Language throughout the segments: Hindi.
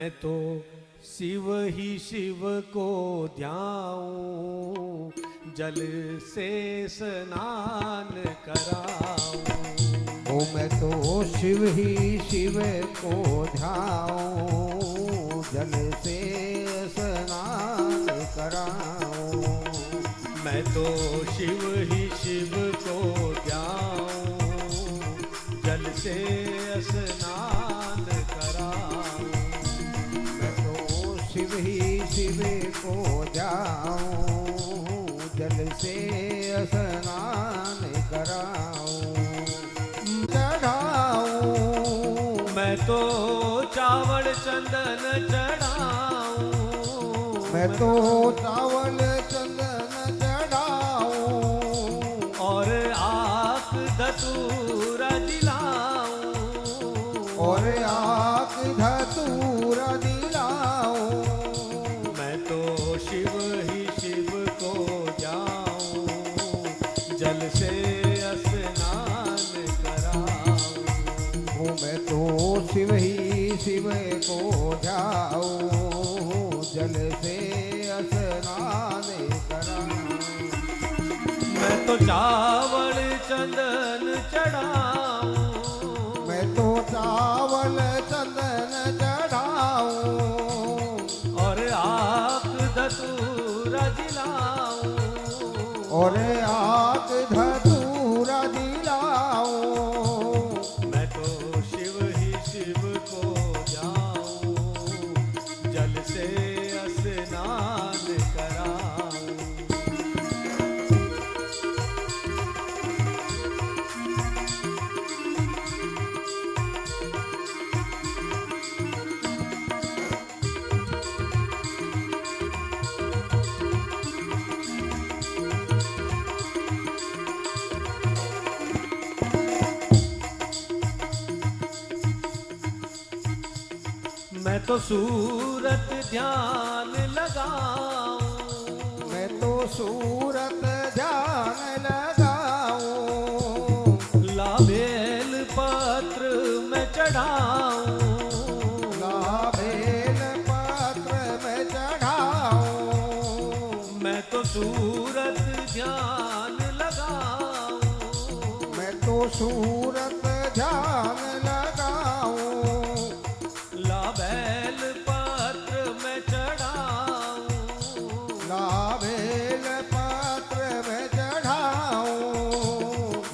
मैं तो शिव ही शिव को ध्याऊं, जल से स्नान कराऊं। ओ मैं तो शिव ही शिव को ध्याऊं, जल से स्नान कराऊं। मैं तो शिव ही शिव को ध्याऊं, जल से स्नान कराऊं। मैं तो शिव ही शिव को ध्याऊं, जल से स्नान कराऊं। मैं तो चावल चंदन चढ़ाऊं। मैं तो चावल चंदन चढ़ाऊं और आक धतूरा दिलाऊं। और आक धतूरा दिलाऊं। मैं तो शिव ही शिव को जाऊं, जल से स्नान कराऊं। मैं तो शिव ही शिव को जाऊं, जल से स्नान कराऊं। मैं तो चावल चंदन चढ़ाऊं। मैं तो चावल चंदन चढ़ाऊं और आक धतूरा दिलाऊं। और आक धतूरा दिलाऊं। मैं तो शिव ही शिव को जाऊं, जल से स्नान कराऊं। मैं तो सूरत ध्यान लगाऊं। मैं तो सूरत ध्यान लगाऊं। लाबेल पत्र में चढ़ाऊं। लाबेल पत्र में चढ़ाऊं। मैं तो सूरत ध्यान लगाऊं। मैं तो सूरत ध्यान लगाऊं। लाबेल पत्र में चढ़ाऊं। लाबेल पत्र में चढ़ाऊं।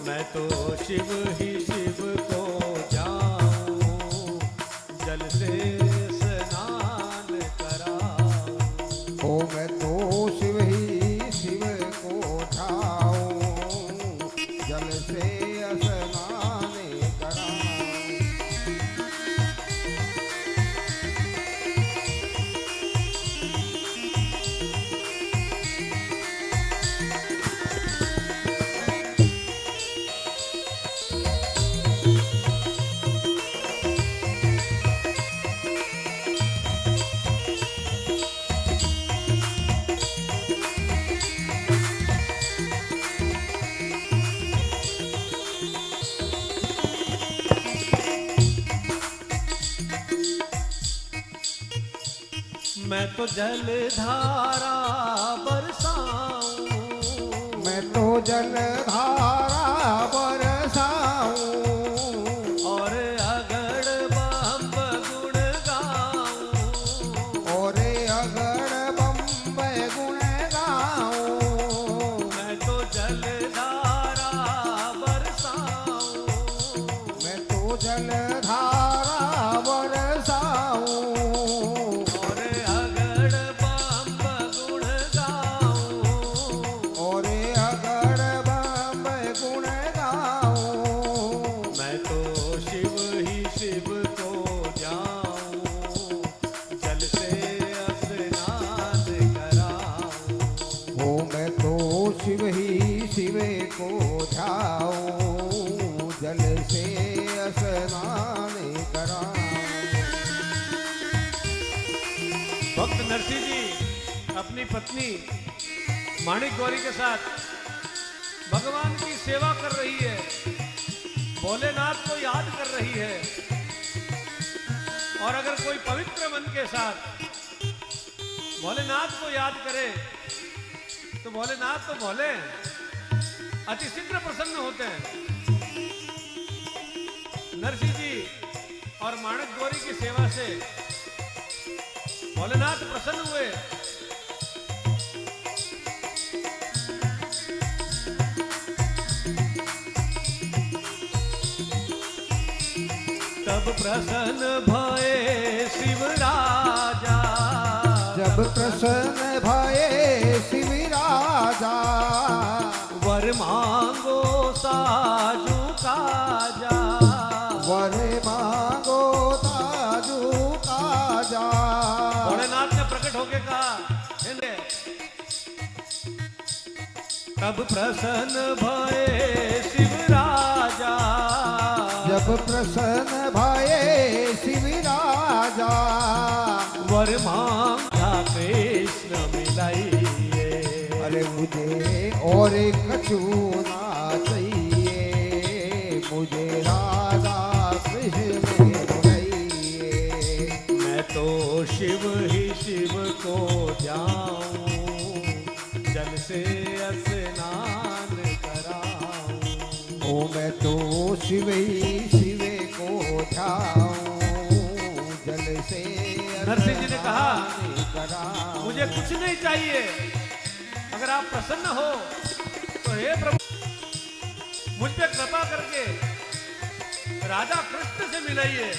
मैं तो शिव ही शिव को जाऊं, जल से स्नान कराऊं। ओ मैं तो शिव ही शिव को ठाऊं, जल से स्नान कराऊं। मैं तो जल धारा बरसाऊं। मैं तो जल धारा बरसाऊं और अगड़ बम्ब गुण गाऊं। और अगड़ बम्ब गुण गाऊं। मैं तो जल धारा बरसाऊं। मैं तो जल धारा बरसाऊं और अगड़ बम्ब गुण गाऊं। और अगड़ बम्ब गुण गाऊं। मैं तो शिव ही शिव को जाऊं, जल से स्नान कराऊं। ओ मैं तो शिव ही शिव को ध्याऊं, जल से स्नान कराऊं। भक्त नरसिंह जी अपनी पत्नी माणिक गौरी के साथ भगवान की सेवा कर रही है, भोलेनाथ को याद कर रही है। और अगर कोई पवित्र मन के साथ भोलेनाथ को याद करे तो भोलेनाथ तो भोले अति शीघ्र प्रसन्न होते हैं। नरसिंह जी और माणक गौरी की सेवा से भोलेनाथ प्रसन्न हुए। तब प्रसन्न भये शिव राजा, जब प्रसन्न भये शिव राजा, वर मांगो साजू काजा, वर मांगो ताजू काजा। भोलेनाथ ने प्रकट होके कहा, तब प्रसन्न भये शिव राजा, जब प्रसन्न भये शिव राजा, वर मांगा कृष्ण मिलाइए। अरे मुझे और कछु ना चाहिए, मुझे राधा कृष्ण मिलाइए। मैं तो शिव ही शिव को जाऊं, जल से स्नान कराऊं। ओ मैं तो शिव ही शिव को ध्याऊं, जल से नरसिंह जी ने कहा, कराऊं। मुझे कुछ नहीं चाहिए, अगर आप प्रसन्न हो तो हे प्रभु मुझ पे कृपा करके राधा कृष्ण से मिलाइए।